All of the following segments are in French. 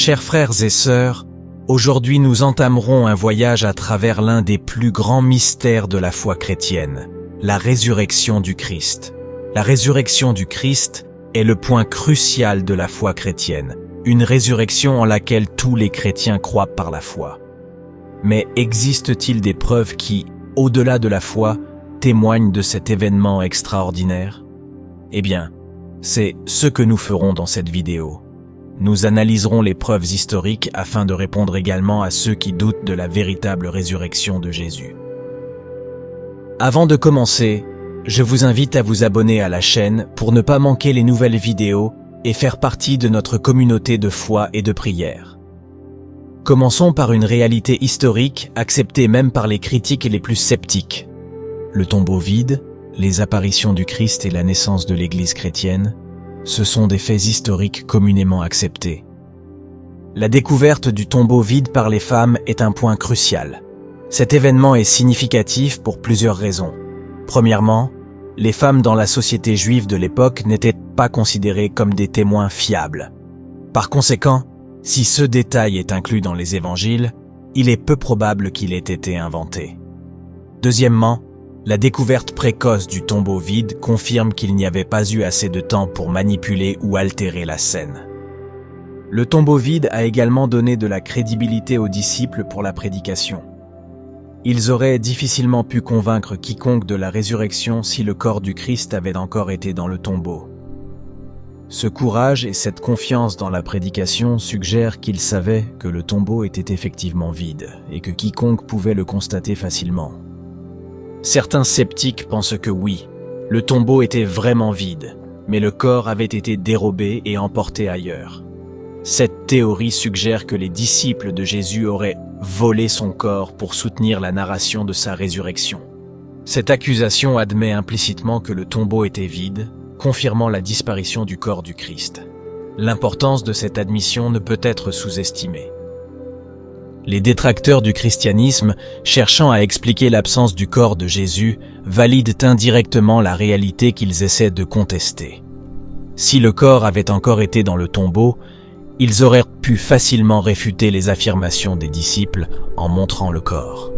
Chers frères et sœurs, aujourd'hui nous entamerons un voyage à travers l'un des plus grands mystères de la foi chrétienne, la résurrection du Christ. La résurrection du Christ est le point crucial de la foi chrétienne, une résurrection en laquelle tous les chrétiens croient par la foi. Mais existe-t-il des preuves qui, au-delà de la foi, témoignent de cet événement extraordinaire? Eh bien, c'est ce que nous ferons dans cette vidéo. Nous analyserons les preuves historiques afin de répondre également à ceux qui doutent de la véritable résurrection de Jésus. Avant de commencer, je vous invite à vous abonner à la chaîne pour ne pas manquer les nouvelles vidéos et faire partie de notre communauté de foi et de prière. Commençons par une réalité historique acceptée même par les critiques les plus sceptiques. Le tombeau vide, les apparitions du Christ et la naissance de l'Église chrétienne, ce sont des faits historiques communément acceptés. La découverte du tombeau vide par les femmes est un point crucial. Cet événement est significatif pour plusieurs raisons. Premièrement, les femmes dans la société juive de l'époque n'étaient pas considérées comme des témoins fiables. Par conséquent, si ce détail est inclus dans les évangiles, il est peu probable qu'il ait été inventé. Deuxièmement, la découverte précoce du tombeau vide confirme qu'il n'y avait pas eu assez de temps pour manipuler ou altérer la scène. Le tombeau vide a également donné de la crédibilité aux disciples pour la prédication. Ils auraient difficilement pu convaincre quiconque de la résurrection si le corps du Christ avait encore été dans le tombeau. Ce courage et cette confiance dans la prédication suggèrent qu'ils savaient que le tombeau était effectivement vide et que quiconque pouvait le constater facilement. Certains sceptiques pensent que oui, le tombeau était vraiment vide, mais le corps avait été dérobé et emporté ailleurs. Cette théorie suggère que les disciples de Jésus auraient volé son corps pour soutenir la narration de sa résurrection. Cette accusation admet implicitement que le tombeau était vide, confirmant la disparition du corps du Christ. L'importance de cette admission ne peut être sous-estimée. Les détracteurs du christianisme, cherchant à expliquer l'absence du corps de Jésus, valident indirectement la réalité qu'ils essaient de contester. Si le corps avait encore été dans le tombeau, ils auraient pu facilement réfuter les affirmations des disciples en montrant le corps.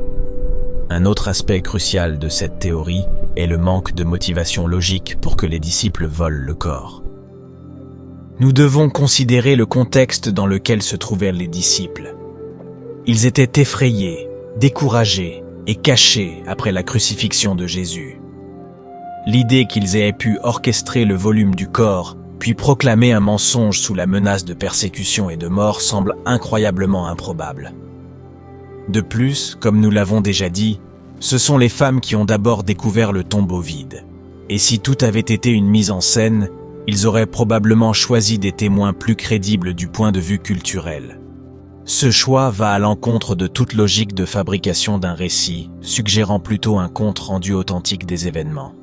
Un autre aspect crucial de cette théorie est le manque de motivation logique pour que les disciples volent le corps. Nous devons considérer le contexte dans lequel se trouvaient les disciples. Ils étaient effrayés, découragés et cachés après la crucifixion de Jésus. L'idée qu'ils aient pu orchestrer le volume du corps, puis proclamer un mensonge sous la menace de persécution et de mort semble incroyablement improbable. De plus, comme nous l'avons déjà dit, ce sont les femmes qui ont d'abord découvert le tombeau vide. Et si tout avait été une mise en scène, ils auraient probablement choisi des témoins plus crédibles du point de vue culturel. Ce choix va à l'encontre de toute logique de fabrication d'un récit, suggérant plutôt un compte rendu authentique des événements.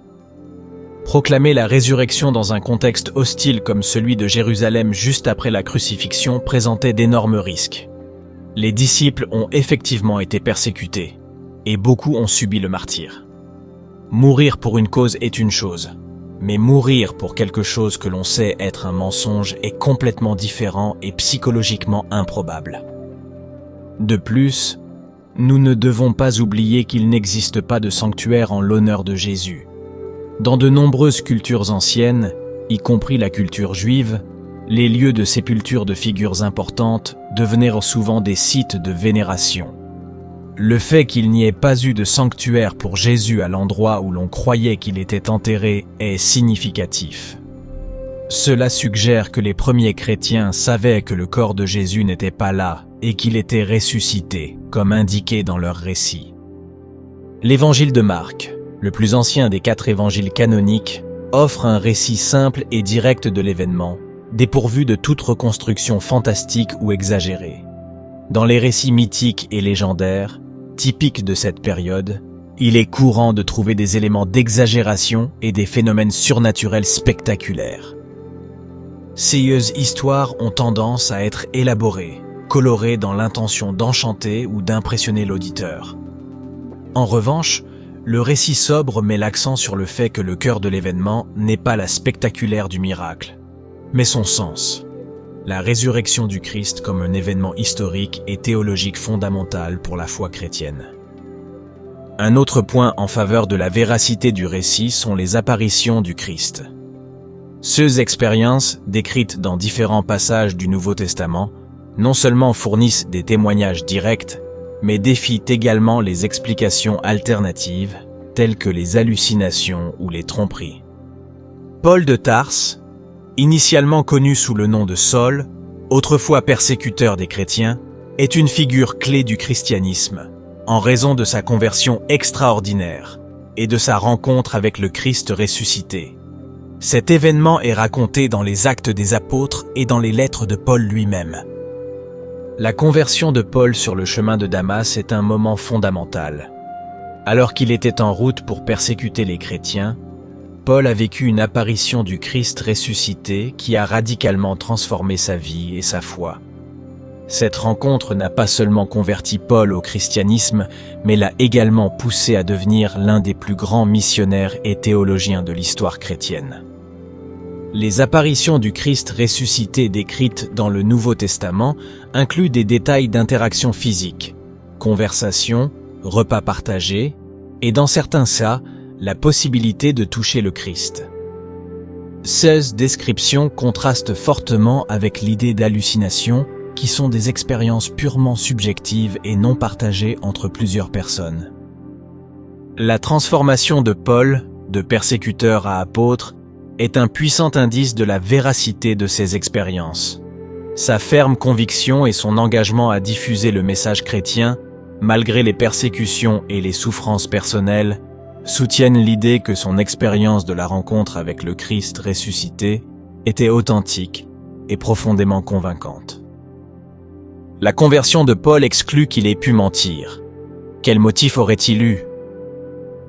Proclamer la résurrection dans un contexte hostile comme celui de Jérusalem juste après la crucifixion présentait d'énormes risques. Les disciples ont effectivement été persécutés, et beaucoup ont subi le martyre. Mourir pour une cause est une chose, mais mourir pour quelque chose que l'on sait être un mensonge est complètement différent et psychologiquement improbable. De plus, nous ne devons pas oublier qu'il n'existe pas de sanctuaire en l'honneur de Jésus. Dans de nombreuses cultures anciennes, y compris la culture juive, les lieux de sépulture de figures importantes devenaient souvent des sites de vénération. Le fait qu'il n'y ait pas eu de sanctuaire pour Jésus à l'endroit où l'on croyait qu'il était enterré est significatif. Cela suggère que les premiers chrétiens savaient que le corps de Jésus n'était pas là et qu'il était ressuscité, comme indiqué dans leur récit. L'évangile de Marc, le plus ancien des 4 évangiles canoniques, offre un récit simple et direct de l'événement, dépourvu de toute reconstruction fantastique ou exagérée. Dans les récits mythiques et légendaires, typiques de cette période, il est courant de trouver des éléments d'exagération et des phénomènes surnaturels spectaculaires. Ces histoires ont tendance à être élaborées, colorées dans l'intention d'enchanter ou d'impressionner l'auditeur. En revanche, le récit sobre met l'accent sur le fait que le cœur de l'événement n'est pas la spectaculaire du miracle, mais son sens. la résurrection du Christ comme un événement historique et théologique fondamental pour la foi chrétienne. Un autre point en faveur de la véracité du récit sont les apparitions du Christ. Ces expériences, décrites dans différents passages du Nouveau Testament, non seulement fournissent des témoignages directs, mais défient également les explications alternatives, telles que les hallucinations ou les tromperies. Paul de Tarse, initialement connu sous le nom de Saul, autrefois persécuteur des chrétiens, est une figure clé du christianisme, en raison de sa conversion extraordinaire et de sa rencontre avec le Christ ressuscité. Cet événement est raconté dans les Actes des Apôtres et dans les lettres de Paul lui-même. La conversion de Paul sur le chemin de Damas est un moment fondamental. Alors qu'il était en route pour persécuter les chrétiens, Paul a vécu une apparition du Christ ressuscité qui a radicalement transformé sa vie et sa foi. Cette rencontre n'a pas seulement converti Paul au christianisme, mais l'a également poussé à devenir l'un des plus grands missionnaires et théologiens de l'histoire chrétienne. Les apparitions du Christ ressuscité décrites dans le Nouveau Testament incluent des détails d'interaction physique, conversation, repas partagés, et dans certains cas, la possibilité de toucher le Christ. Ces descriptions contrastent fortement avec l'idée d'hallucination, qui sont des expériences purement subjectives et non partagées entre plusieurs personnes. La transformation de Paul, de persécuteur à apôtre, est un puissant indice de la véracité de ces expériences. Sa ferme conviction et son engagement à diffuser le message chrétien, malgré les persécutions et les souffrances personnelles, soutiennent l'idée que son expérience de la rencontre avec le Christ ressuscité était authentique et profondément convaincante. La conversion de Paul exclut qu'il ait pu mentir. Quel motif aurait-il eu?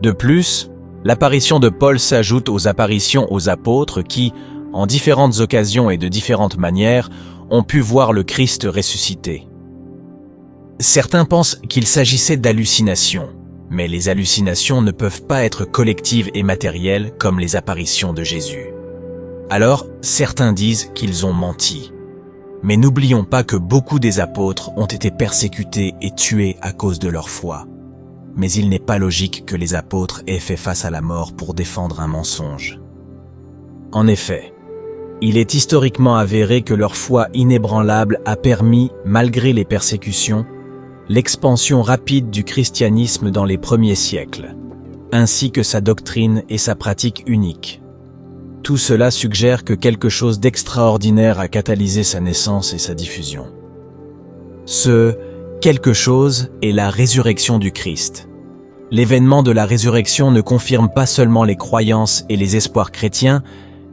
De plus, l'apparition de Paul s'ajoute aux apparitions aux apôtres qui, en différentes occasions et de différentes manières, ont pu voir le Christ ressuscité. Certains pensent qu'il s'agissait d'hallucinations, mais les hallucinations ne peuvent pas être collectives et matérielles comme les apparitions de Jésus. Alors, certains disent qu'ils ont menti. Mais n'oublions pas que beaucoup des apôtres ont été persécutés et tués à cause de leur foi. Mais il n'est pas logique que les apôtres aient fait face à la mort pour défendre un mensonge. En effet, il est historiquement avéré que leur foi inébranlable a permis, malgré les persécutions, l'expansion rapide du christianisme dans les premiers siècles, ainsi que sa doctrine et sa pratique unique. Tout cela suggère que quelque chose d'extraordinaire a catalysé sa naissance et sa diffusion. Ce quelque chose est la résurrection du Christ. L'événement de la résurrection ne confirme pas seulement les croyances et les espoirs chrétiens,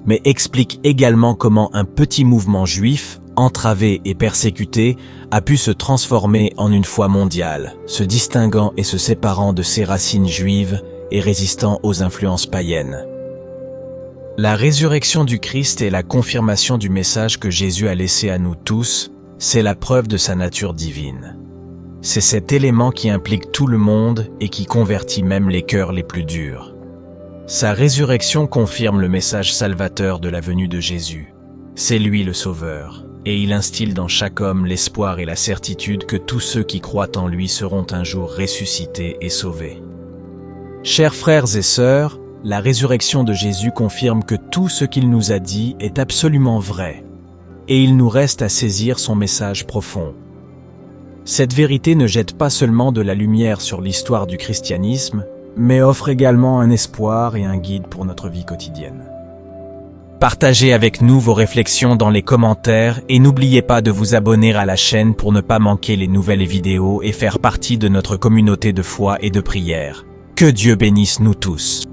mais explique également comment un petit mouvement juif, entravé et persécuté, a pu se transformer en une foi mondiale, se distinguant et se séparant de ses racines juives et résistant aux influences païennes. La résurrection du Christ est la confirmation du message que Jésus a laissé à nous tous, c'est la preuve de sa nature divine. C'est cet élément qui implique tout le monde et qui convertit même les cœurs les plus durs. Sa résurrection confirme le message salvateur de la venue de Jésus. C'est lui le Sauveur, et il instille dans chaque homme l'espoir et la certitude que tous ceux qui croient en lui seront un jour ressuscités et sauvés. Chers frères et sœurs, la résurrection de Jésus confirme que tout ce qu'il nous a dit est absolument vrai, et il nous reste à saisir son message profond. Cette vérité ne jette pas seulement de la lumière sur l'histoire du christianisme, mais offre également un espoir et un guide pour notre vie quotidienne. Partagez avec nous vos réflexions dans les commentaires et n'oubliez pas de vous abonner à la chaîne pour ne pas manquer les nouvelles vidéos et faire partie de notre communauté de foi et de prière. Que Dieu bénisse nous tous.